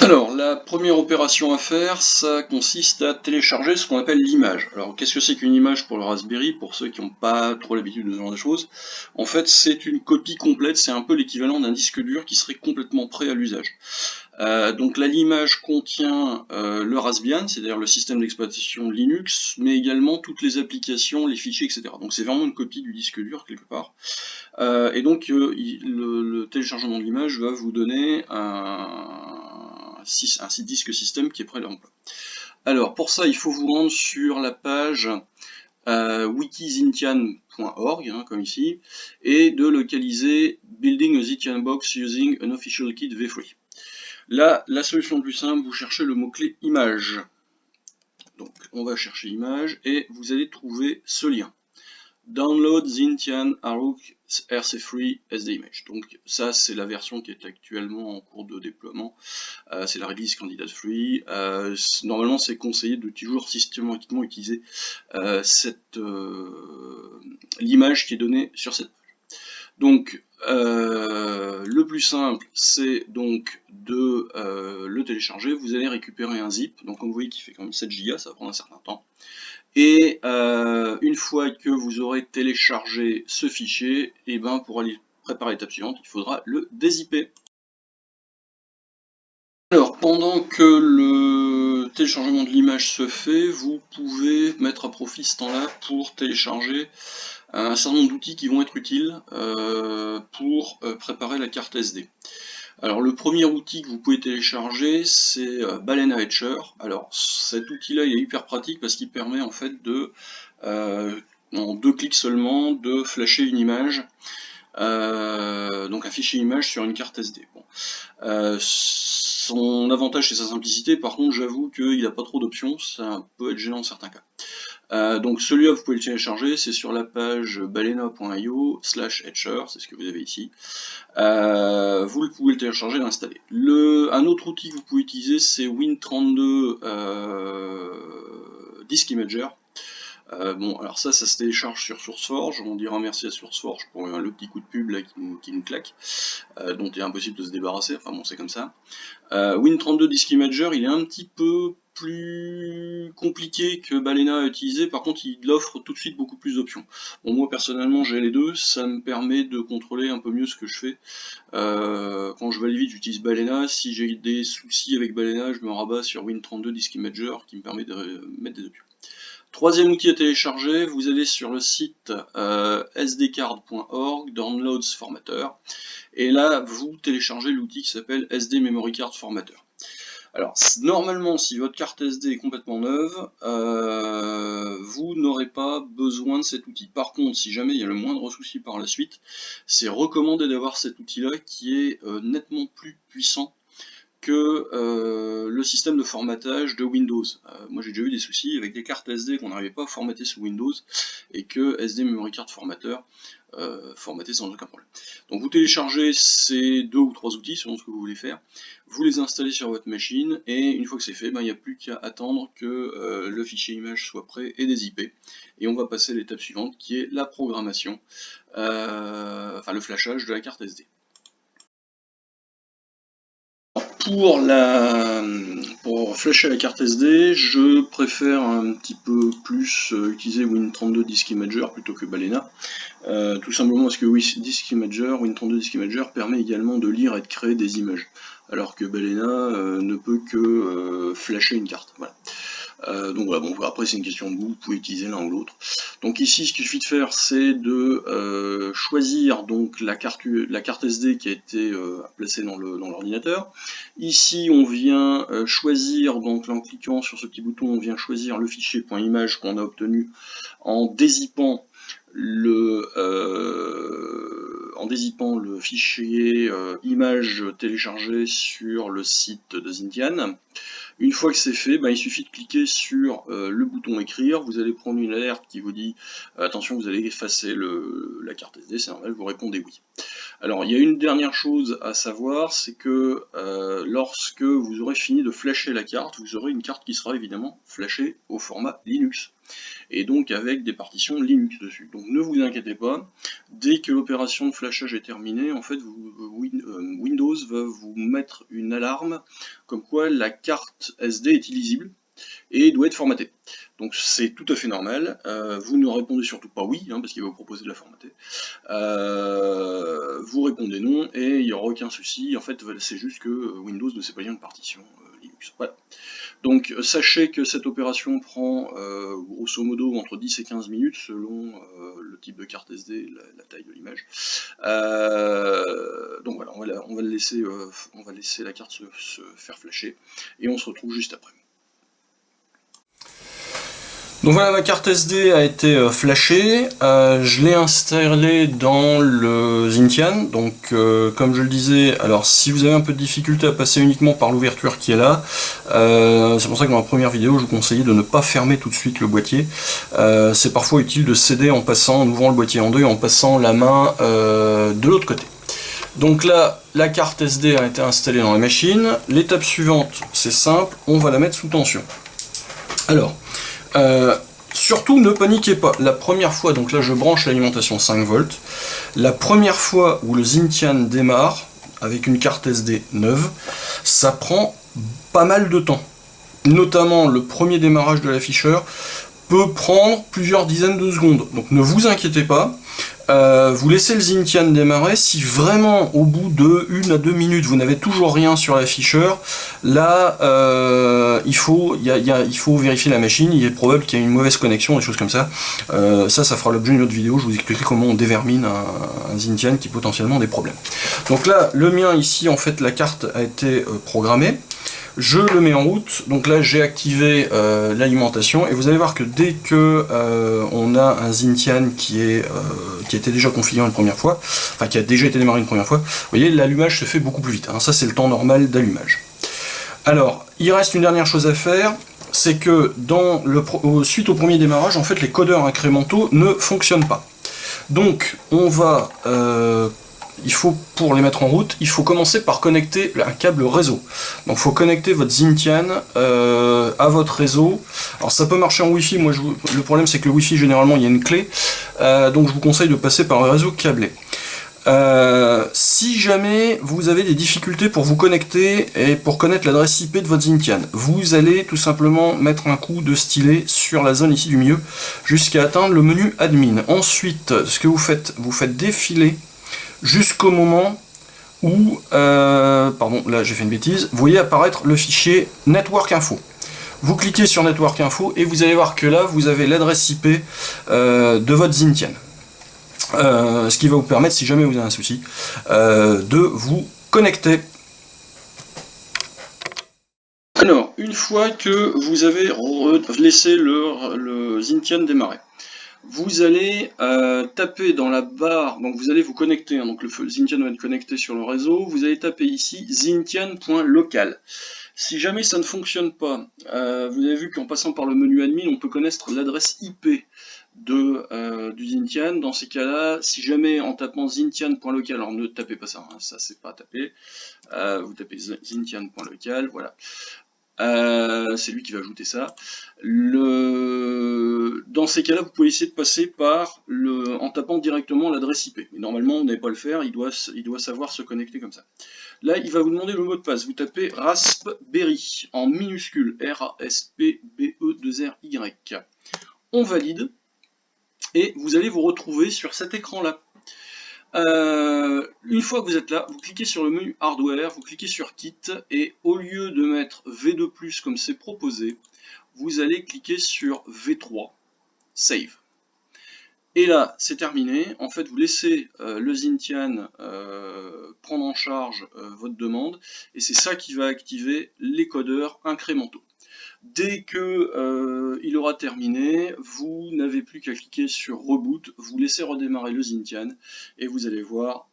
Alors, la première opération à faire, ça consiste à télécharger ce qu'on appelle l'image. Alors, qu'est-ce que c'est qu'une image pour le Raspberry, pour ceux qui n'ont pas trop l'habitude de ce genre de choses? En fait, c'est une copie complète, c'est un peu l'équivalent d'un disque dur qui serait complètement prêt à l'usage. Donc là, l'image contient le Raspbian, c'est-à-dire le système d'exploitation Linux, mais également toutes les applications, les fichiers, etc. Donc c'est vraiment une copie du disque dur, quelque part. Et donc, le téléchargement de l'image va vous donner un disque système qui est prêt à l'emploi. Alors, pour ça, il faut vous rendre sur la page wikizintian.org, hein, comme ici, et de localiser Building a Zintian Box Using an Official Kit V3. Là, la solution plus simple, vous cherchez le mot-clé image. Donc, on va chercher image, et vous allez trouver ce lien. Download Zintian Aruc RC3 SD Image. Donc ça, c'est la version qui est actuellement en cours de déploiement. C'est la release candidate free. Normalement, c'est conseillé de toujours systématiquement utiliser l'image qui est donnée sur cette page. Donc, le plus simple, c'est donc de le télécharger. Vous allez récupérer un zip. Donc, comme vous voyez, qui fait quand même 7 Go, ça va prendre un certain temps. Et une fois que vous aurez téléchargé ce fichier, et ben pour aller préparer l'étape suivante, il faudra le dézipper. Alors, pendant que le téléchargement de l'image se fait, vous pouvez mettre à profit ce temps-là pour télécharger un certain nombre d'outils qui vont être utiles pour préparer la carte SD. Alors le premier outil que vous pouvez télécharger, c'est Balena Etcher. Alors cet outil-là, il est hyper pratique parce qu'il permet en fait de, en 2 clics seulement, de flasher une image, donc un fichier image sur une carte SD. Bon. Son avantage c'est sa simplicité, par contre j'avoue qu'il n'a pas trop d'options, ça peut être gênant dans certains cas. Donc celui-là vous pouvez le télécharger, c'est sur la page balena.io/etcher, c'est ce que vous avez ici. Vous pouvez le télécharger et l'installer. Un autre outil que vous pouvez utiliser, c'est Win32 Disk Imager. Bon, alors ça se télécharge sur SourceForge. On dira merci à SourceForge pour le petit coup de pub là qui nous claque, dont il est impossible de se débarrasser. Enfin bon, c'est comme ça. Win32 Disk Imager, il est un petit peu plus compliqué que Balena à utiliser, par contre il offre tout de suite beaucoup plus d'options. Bon, moi personnellement j'ai les deux, ça me permet de contrôler un peu mieux ce que je fais. Quand je vais aller vite, j'utilise Balena. Si j'ai des soucis avec Balena, je me rabats sur Win32 Disk Imager qui me permet de mettre des options. Troisième outil à télécharger, vous allez sur le site sdcard.org, Downloads Formatter, et là vous téléchargez l'outil qui s'appelle SD Memory Card Formatter. Alors normalement, si votre carte SD est complètement neuve, vous n'aurez pas besoin de cet outil. Par contre, si jamais il y a le moindre souci par la suite, c'est recommandé d'avoir cet outil-là qui est nettement plus puissant que le système de formatage de Windows. Moi j'ai déjà eu des soucis avec des cartes SD qu'on n'arrivait pas à formater sous Windows et que SD Memory Card Formatter formaté sans aucun problème. Donc vous téléchargez ces 2 ou 3 outils selon ce que vous voulez faire, vous les installez sur votre machine et une fois que c'est fait, il n'y a plus qu'à attendre que le fichier image soit prêt et dézippé. Et on va passer à l'étape suivante qui est la programmation, enfin le flashage de la carte SD. Pour flasher la carte SD, je préfère un petit peu plus utiliser Win32 Disk Imager plutôt que Balena. Tout simplement parce que Win32 Disk Imager permet également de lire et de créer des images, alors que Balena ne peut que flasher une carte. Voilà. Donc voilà, bon, après c'est une question de goût, vous pouvez utiliser l'un ou l'autre. Donc ici, ce qu'il suffit de faire, c'est de choisir donc la carte SD qui a été placée dans l'ordinateur. Ici, on vient choisir, donc en cliquant sur ce petit bouton, on vient choisir le fichier .image qu'on a obtenu en dézippant le fichier image téléchargé sur le site de Zintian. Une fois que c'est fait, il suffit de cliquer sur le bouton écrire, vous allez prendre une alerte qui vous dit attention, vous allez effacer la carte SD, c'est normal, vous répondez oui. Alors il y a une dernière chose à savoir, c'est que lorsque vous aurez fini de flasher la carte, vous aurez une carte qui sera évidemment flashée au format Linux, et donc avec des partitions Linux dessus. Donc ne vous inquiétez pas, dès que l'opération de flashage est terminée, en fait vous Windows va vous mettre une alarme comme quoi la carte SD est illisible et doit être formatée. Donc c'est tout à fait normal, vous ne répondez surtout pas oui, parce qu'il va vous proposer de la formater. Vous répondez non et il n'y aura aucun souci, en fait c'est juste que Windows ne sait pas lire une partition Linux. Voilà. Donc sachez que cette opération prend grosso modo entre 10 et 15 minutes selon le type de carte SD, la taille de l'image. Donc voilà, on va laisser la carte se faire flasher et on se retrouve juste après. Donc voilà, ma carte SD a été flashée, je l'ai installée dans le Zintian, donc comme je le disais, alors si vous avez un peu de difficulté à passer uniquement par l'ouverture qui est là, c'est pour ça que dans la première vidéo je vous conseillais de ne pas fermer tout de suite le boîtier, c'est parfois utile de céder en ouvrant le boîtier en deux et en passant la main de l'autre côté. Donc là, la carte SD a été installée dans la machine, l'étape suivante c'est simple, on va la mettre sous tension. Alors, surtout ne paniquez pas, la première fois, donc là je branche l'alimentation 5 volts, la première fois où le Zintian démarre, avec une carte SD neuve, ça prend pas mal de temps. Notamment le premier démarrage de l'afficheur peut prendre plusieurs dizaines de secondes, donc ne vous inquiétez pas. Vous laissez le Zintian démarrer, si vraiment au bout de 1 à 2 minutes vous n'avez toujours rien sur l'afficheur, là il faut vérifier la machine, il est probable qu'il y ait une mauvaise connexion, des choses comme ça. Ça fera l'objet d'une autre vidéo, je vous expliquerai comment on dévermine un Zintian qui potentiellement a des problèmes. Donc là, le mien ici, en fait la carte a été programmée. Je le mets en route, donc là j'ai activé l'alimentation et vous allez voir que dès que on a un Zintian qui était déjà configuré une première fois, enfin qui a déjà été démarré une première fois, vous voyez l'allumage se fait beaucoup plus vite, ça c'est le temps normal d'allumage. Alors il reste une dernière chose à faire, c'est que suite au premier démarrage, en fait les codeurs incrémentaux ne fonctionnent pas. Donc on va pour les mettre en route, il faut commencer par connecter un câble réseau. Donc il faut connecter votre Zintian à votre réseau. Alors ça peut marcher en Wi-Fi, le problème c'est que le Wi-Fi généralement il y a une clé, donc je vous conseille de passer par un réseau câblé. Si jamais vous avez des difficultés pour vous connecter et pour connaître l'adresse IP de votre Zintian, vous allez tout simplement mettre un coup de stylet sur la zone ici du milieu jusqu'à atteindre le menu admin. Ensuite, ce que vous faites défiler jusqu'au moment où, pardon, là j'ai fait une bêtise, vous voyez apparaître le fichier Network Info. Vous cliquez sur Network Info et vous allez voir que là vous avez l'adresse IP de votre Zintian. Ce qui va vous permettre, si jamais vous avez un souci, de vous connecter. Alors, une fois que vous avez laissé le Zintian démarrer, vous allez taper dans la barre, donc vous allez vous connecter, donc le Zintian va être connecté sur le réseau, vous allez taper ici zintian.local. Si jamais ça ne fonctionne pas, vous avez vu qu'en passant par le menu admin, on peut connaître l'adresse IP du Zintian. Dans ces cas-là, si jamais en tapant zintian.local, alors ne tapez pas ça, ça c'est pas à taper, vous tapez zintian.local, voilà. C'est lui qui va ajouter ça. Dans ces cas-là, vous pouvez essayer de passer en tapant directement l'adresse IP. Mais normalement, on n'avait pas le faire, il doit savoir se connecter comme ça. Là, il va vous demander le mot de passe. Vous tapez raspberry en minuscule, R-A-S-P-B-E-2-R-Y. On valide et vous allez vous retrouver sur cet écran-là. Une fois que vous êtes là, vous cliquez sur le menu hardware, vous cliquez sur kit et au lieu de mettre V2+ comme c'est proposé, vous allez cliquer sur V3 save. Et là c'est terminé, en fait vous laissez le Zintian prendre en charge votre demande et c'est ça qui va activer les codeurs incrémentaux. Dès que il aura terminé, vous n'avez plus qu'à cliquer sur Reboot, vous laissez redémarrer le Zintian et vous allez voir,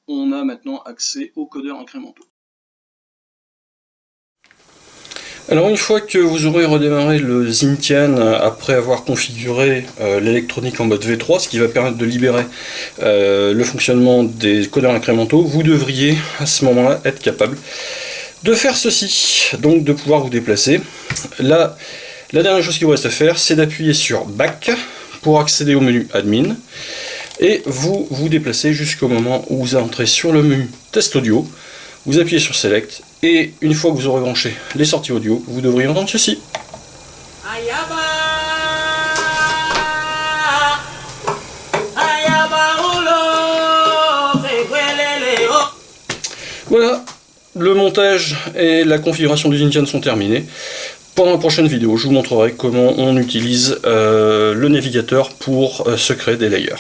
on a maintenant accès aux codeurs incrémentaux. Alors une fois que vous aurez redémarré le Zintian après avoir configuré l'électronique en mode V3, ce qui va permettre de libérer le fonctionnement des codeurs incrémentaux, vous devriez à ce moment-là être capable de faire ceci, donc de pouvoir vous déplacer. Là, la dernière chose qu'il vous reste à faire, c'est d'appuyer sur Back pour accéder au menu Admin. et vous vous déplacez jusqu'au moment où vous entrez sur le menu test audio, vous appuyez sur Select, et une fois que vous aurez branché les sorties audio, vous devriez entendre ceci. Voilà, le montage et la configuration du Zintian sont terminés. Pendant la prochaine vidéo, je vous montrerai comment on utilise le navigateur pour se créer des layers.